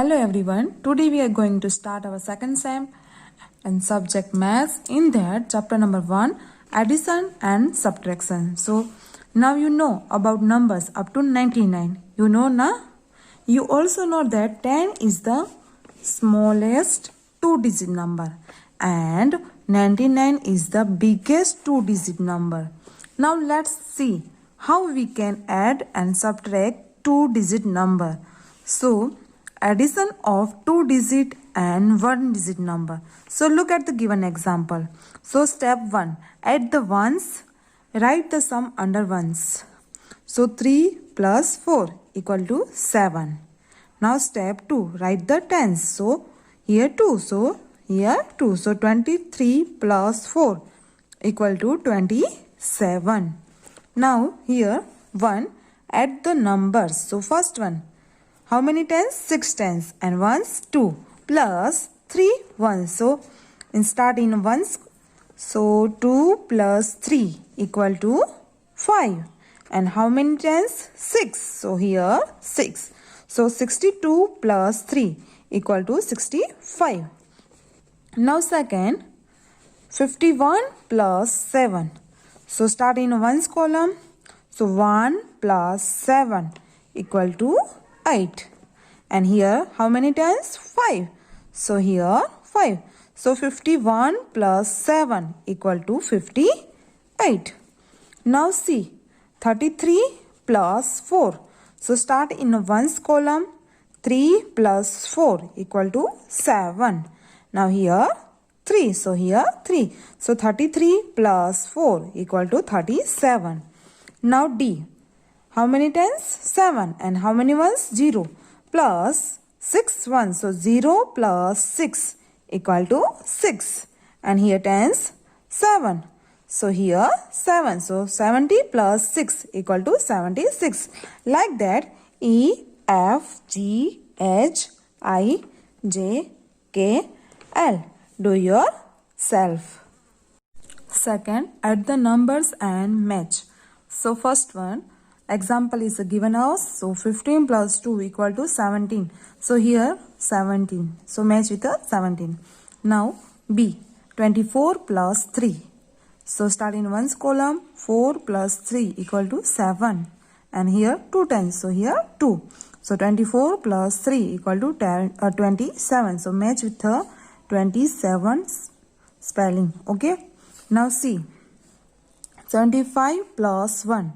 Hello everyone. Today we are going to start our second sem and subject maths. In that chapter number 1, addition and subtraction. So now you know about numbers up to 99. You know na? You also know that 10 is the smallest 2-digit number and 99 is the biggest 2-digit number. Now let's see how we can add and subtract 2-digit number. So addition of 2-digit and 1-digit number. So look at the given example. So step 1, add the ones, write the sum under ones. So 3 plus 4 equal to 7. Now step 2, write the tens. So here 2, so here 2. So 23 plus 4 equal to 27. Now here 1, add the numbers. So first one, how many tens? 6 tens and ones 2 plus 3 ones. So in start in ones. So 2 plus 3 equal to 5. And how many tens? 6. So here 6. So 62 plus 3 equal to 65. Now second, 51 plus 7. So start in ones column. So 1 plus 7 equal to 8. And here how many tens? 5. So here 5. So 51 plus 7 equal to 58. Now see 33 plus 4. So start in a ones column. 3 plus 4 equal to 7. Now here 3. So here 3. So 33 plus 4 equal to 37. Now D. How many tens? 7. And how many ones? 0. Plus 6 ones. So 0 plus 6 equal to 6. And here tens? 7. So here 7. So 70 plus 6 equal to 76. Like that, E, F, G, H, I, J, K, L. Do yourself. Second, add the numbers and match. So first one, example is given us. So 15 plus 2 equal to 17. So here 17. So match with the 17. Now B, 24 plus 3. So start in ones column. 4 plus 3 equal to 7. And here 2 tens. So here 2. So 24 plus 3 equal to 27. So match with the 27 spelling. Okay. Now C, 75 plus 1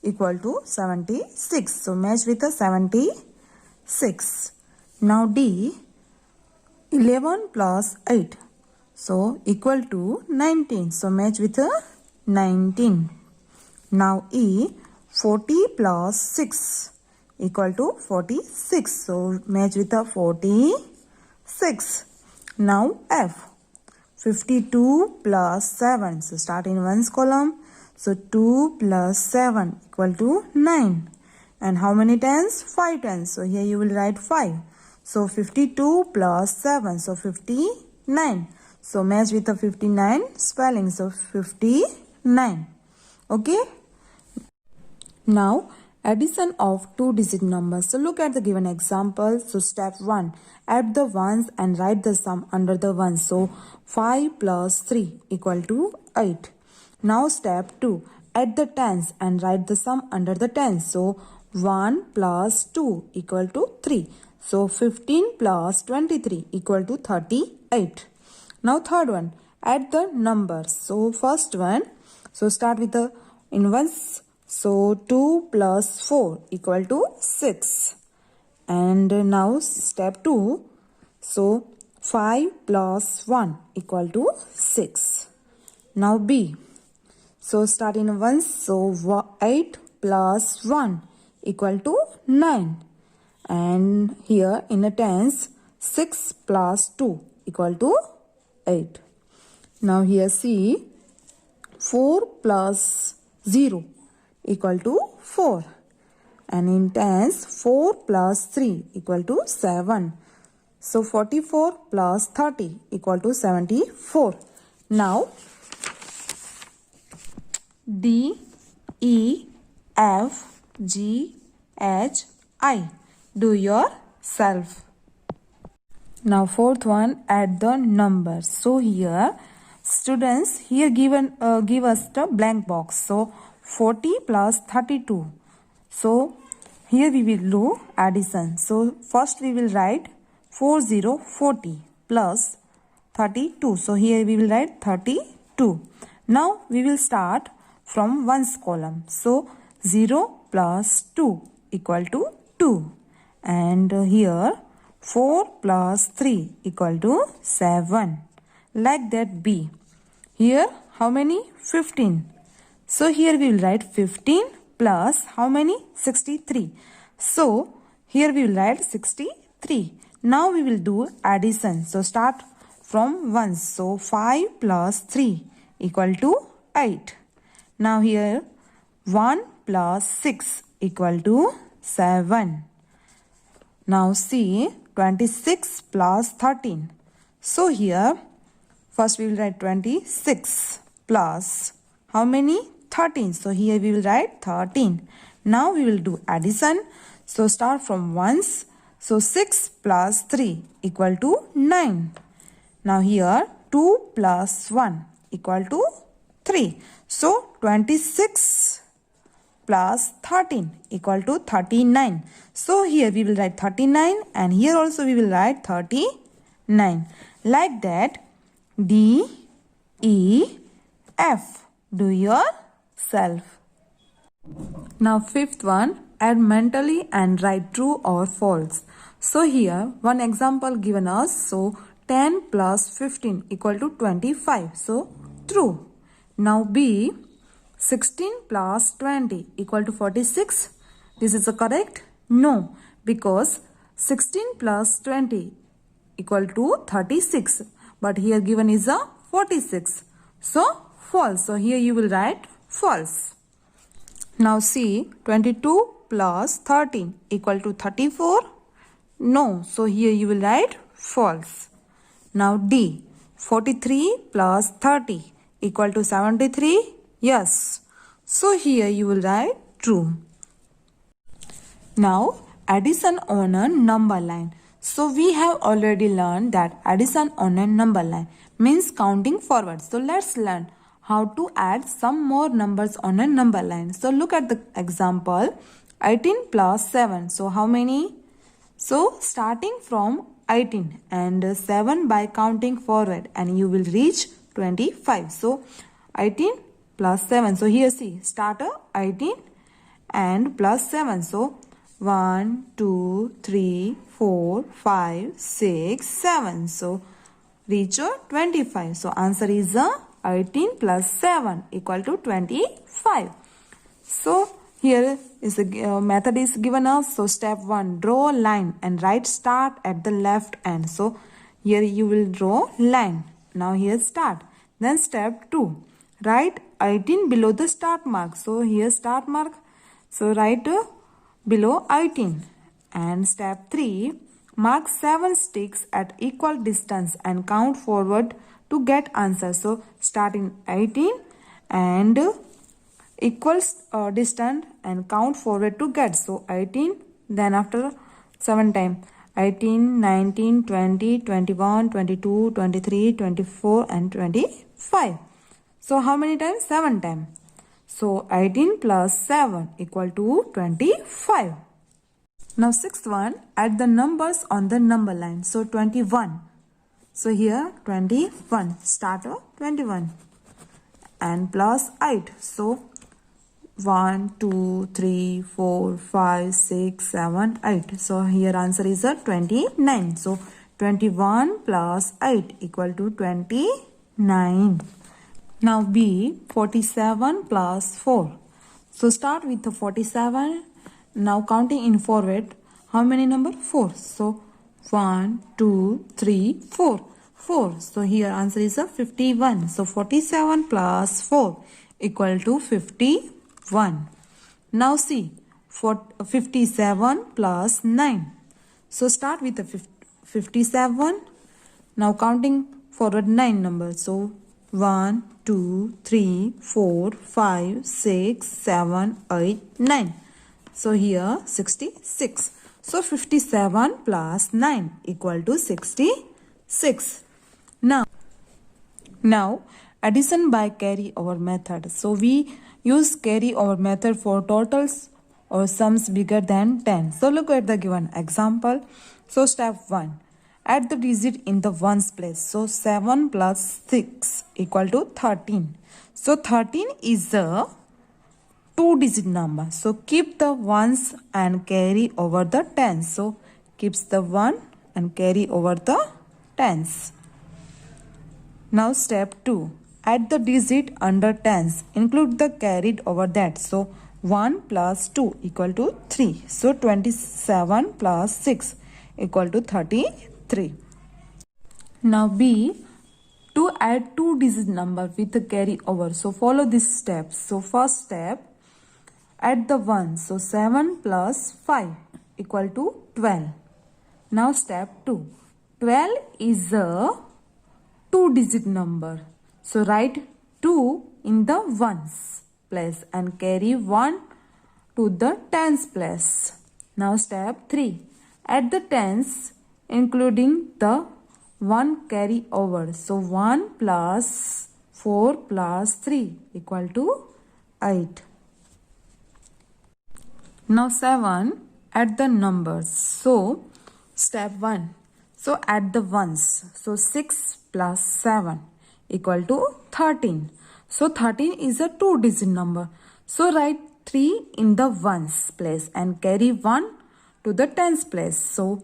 equal to 76. So match with the 76. Now D, 11 plus 8. So equal to 19. So match with the 19. Now E, 40 plus 6 equal to 46. So match with the 46. Now F, 52 plus 7. So start in ones column. So 2 plus 7 equal to 9. And how many tens? 5 tens. So here you will write 5. So 52 plus 7. So 59. So match with the 59 spelling. So 59. Okay. Now addition of 2-digit numbers. So look at the given example. So step 1, add the ones and write the sum under the ones. So 5 plus 3 equal to 8. Now step 2, add the tens and write the sum under the tens. So 1 plus 2 equal to 3. So 15 plus 23 equal to 38. Now third one, add the numbers. So first one, so start with the in ones. So 2 plus 4 equal to 6. And now step 2, so 5 plus 1 equal to 6. Now B. So start in ones. So 8 plus 1 equal to 9. And here in a tens, 6 plus 2 equal to 8. Now here C, 4 plus 0 equal to 4. And in tens, 4 plus 3 equal to 7. So 44 plus 30 equal to 74. Now D, E, F, G, H, I. Do yourself. Now fourth one, add the numbers. So here students here give us the blank box. So 40 plus 32. So here we will do addition. So first we will write 40 plus 32. So here we will write 32. Now we will start from ones column. So 0 plus 2 equal to 2. And here 4 plus 3 equal to 7. Like that B. Here how many? 15. So here we will write 15 plus how many? 63. So here we will write 63. Now we will do addition. So start from ones. So 5 plus 3 equal to 8. Now here 1 plus 6 equal to 7. Now see 26 plus 13. So here first we will write 26 plus how many? 13. So here we will write 13. Now we will do addition. So start from ones. So 6 plus 3 equal to 9. Now here 2 plus 1 equal to 3. So 26 plus 13 equal to 39. So here we will write 39 and here also we will write 39. Like that D, E, F. Do yourself. Now fifth one, add mentally and write true or false. So here one example given us. So 10 plus 15 equal to 25. So true. Now B, 16 plus 20 equal to 46. This is a correct? No, because 16 plus 20 equal to 36. But here given is a 46. So false. So here you will write false. Now see 22 plus 13 equal to 34. No. So here you will write false. Now D, 43 plus 30 equal to 73. Yes. So here you will write true. Now addition on a number line. So we have already learned that addition on a number line means counting forward. So let's learn how to add some more numbers on a number line. So look at the example 18 plus 7. So how many? So starting from 18 and 7 by counting forward and you will reach 25. So 18 plus 7. So here see starter 18 and plus 7. So 1, 2, 3, 4, 5, 6, 7. So reach 25. So answer is 18 plus 7 equal to 25. So here is the method is given us. So step 1, draw a line and write start at the left end. So here you will draw line. Now here start. Then step 2, write 18 below the start mark. So here start mark. So write below 18. And step 3, mark 7 sticks at equal distance and count forward to get answer. So starting 18 and equals distance and count forward to get. So 18, then after 7 times 18, 19, 20, 21, 22, 23, 24 and 25. So how many times? 7 times. So 18 plus 7 equal to 25. Now sixth one, add the numbers on the number line. So 21. So here 21, starter 21 and plus 8. So 1, 2, 3, 4, 5, 6, 7, 8. So here answer is 29. So 21 plus 8 equal to 29. Now B, 47 plus 4. So start with the 47. Now counting in forward, how many number? 4. So 1, 2, 3, 4. 4. So here answer is 51. So 47 plus 4 equal to 51. Now see, 57 plus 9. So start with the 57. Now counting forward 9 numbers. So 1, 2, 3, 4, 5, 6, 7, 8, 9. So here 66. So 57 plus 9 equal to 66. Now addition by carry over method. So we use carry over method for totals or sums bigger than 10. So look at the given example. So step 1. Add the digit in the ones place. So 7 plus 6 equal to 13. So 13 is a 2-digit number. So keep the ones and carry over the tens. So keeps the 1 and carry over the tens. Now step 2. Add the digit under tens. Include the carried over that. So 1 plus 2 equal to 3. So 27 plus 6 equal to 33. Now B. To add 2-digit number with the carry over. So follow these steps. So first step. Add the 1. So 7 plus 5 equal to 12. Now step 2. 12 is a 2-digit number. So write 2 in the ones place and carry 1 to the tens place. Now step 3. Add the tens including the 1 carry over. So 1 plus 4 plus 3 equal to 8. Now 7. Add the numbers. So step 1. So add the ones. So 6 plus 7 equal to 13. So 13 is a 2-digit number. So write 3 in the ones place and carry 1 to the tens place. So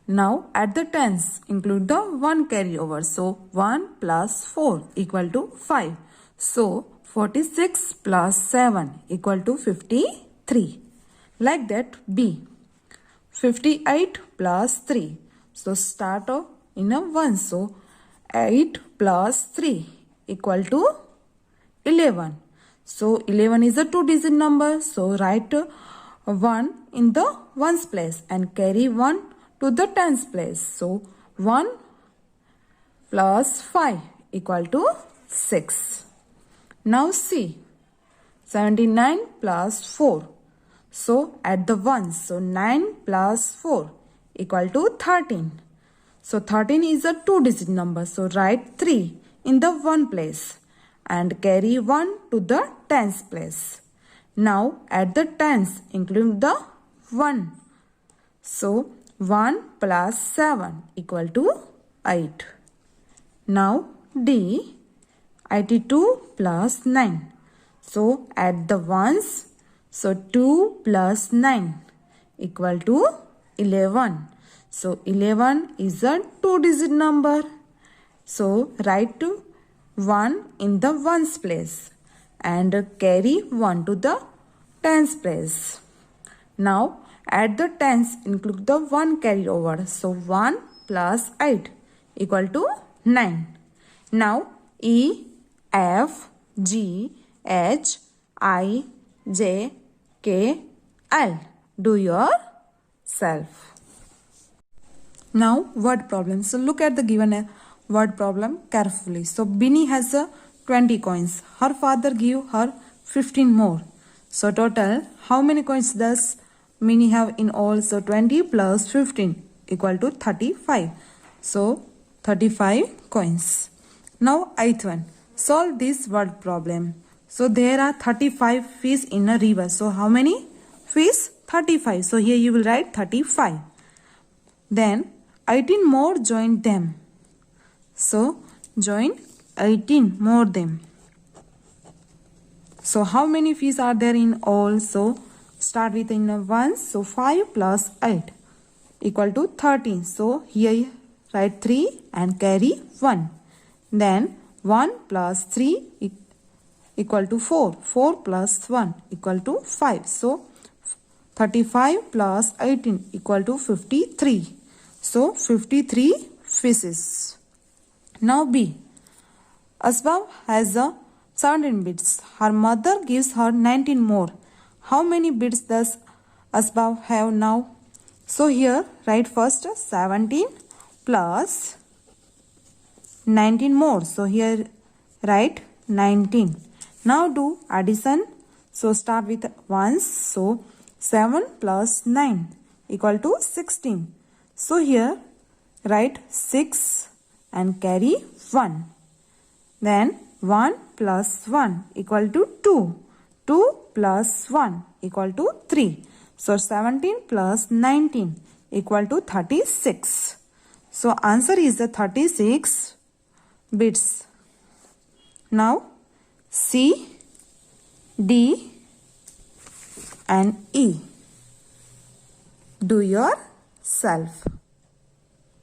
now add the tens. Include the 1 carryover. So 1 plus 4 equal to 5. So 46 plus 7 equal to 53. Like that B. 58 plus 3. So start off in a 1. So 8 plus 3 equal to 11. So 11 is a 2-digit number. So write 1 in the ones place and carry 1 to the tens place. So 1 plus 5 equal to 6. Now C. 79 plus 4. So add the ones. So 9 plus 4 equal to 13. So 13 is a 2-digit number. So write 3 in the 1 place and carry 1 to the tens place. Now add the tens including the 1. So 1 plus 7 equal to 8. Now D. 82 plus 9. So add the ones. So 2 plus 9 equal to 11. So 11 is a 2-digit number. So write 1 in the ones place and carry 1 to the tens place. Now add the tens include the 1 carry over. So 1 plus 8 equal to 9. Now E, F, G, H, I, J, K, L. Do yourself. Now word problem. So look at the given word problem carefully. So Binny has 20 coins. Her father gave her 15 more. So total how many coins does Minnie have in all? So 20 plus 15 equal to 35. So 35 coins. Now eighth one. Solve this word problem. So there are 35 fish in a river. So how many fish? 35. So here you will write 35. Then 18 more join them. So join 18 more them. So how many fish are there in all? So start with in a 1. So 5 plus 8 equal to 13. So here write 3 and carry 1. Then 1 plus 3 equal to 4. 4 plus 1 equal to 5. So 35 plus 18 equal to 53. So 53 fishes. Now B. Asbab has 17 bits. Her mother gives her 19 more. How many bits does Asbab have now? So here write first 17 plus 19 more. So here write 19. Now do addition. So start with ones. So 7 plus 9 equal to 16. So here write 6 and carry 1. Then 1 plus 1 equal to 2. 2 plus 1 equal to 3. So 17 plus 19 equal to 36. So answer is the 36 bits. Now C, D and E. Do yourself.